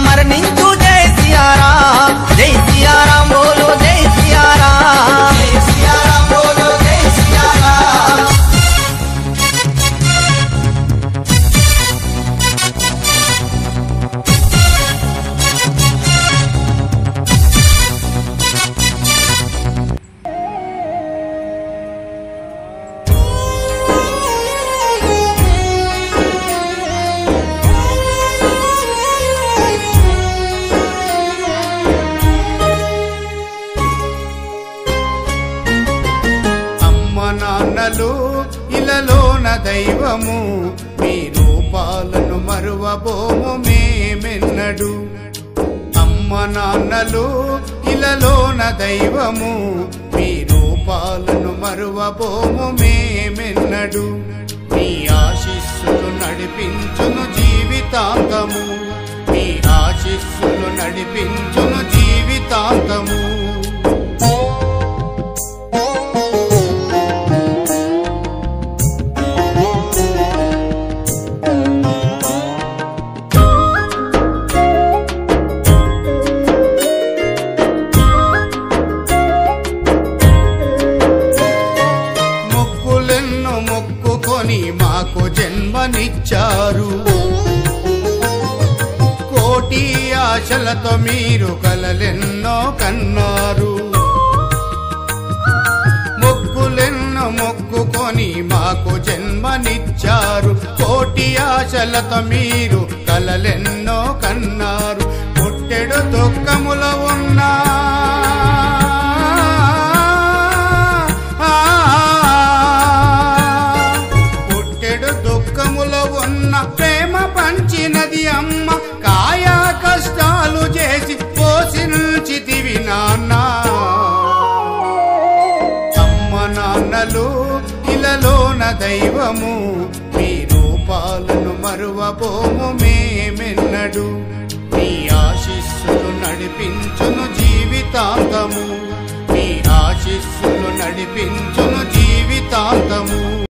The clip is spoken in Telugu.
మరణించు జై సియారాం జై సియారాం బోలో జై సియారాం జై సియారాం బోలో జై సియారాం నాన్నలు ఇలలోన దైవము మీ రూపాలను మరువబోము మేమెన్నడు అమ్మ నాన్నలు ఇలలోన దైవము మీ రూపాలను మరువబోము మేమెన్నడు మీ ఆశీస్సులు నడిపించును జీవితాంతము మీ ఆశీస్సులు నడిపించును జీవితాంతము మాకు జన్మనిచ్చారు కోటి ఆశలతో మీరు కలలెన్నో కన్నారు మొక్కులెన్నో మొక్కుకొని మాకు జన్మనిచ్చారు కోటి ఆశలతో మీరు కలలెన్నో కన్నారు పుట్టెడు దుఃఖముల ఉన్నా ప్రేమ పంచినది అమ్మ కాయా కష్టాలు చేసి పోషించితివి నాన్న అమ్మ నాన్నలు ఇలలోన దైవము మీ రూపాలను మరువబోము మేమెన్నడు మీ ఆశీస్సులు నడిపించును జీవితాంతము మీ ఆశీస్సులు నడిపించును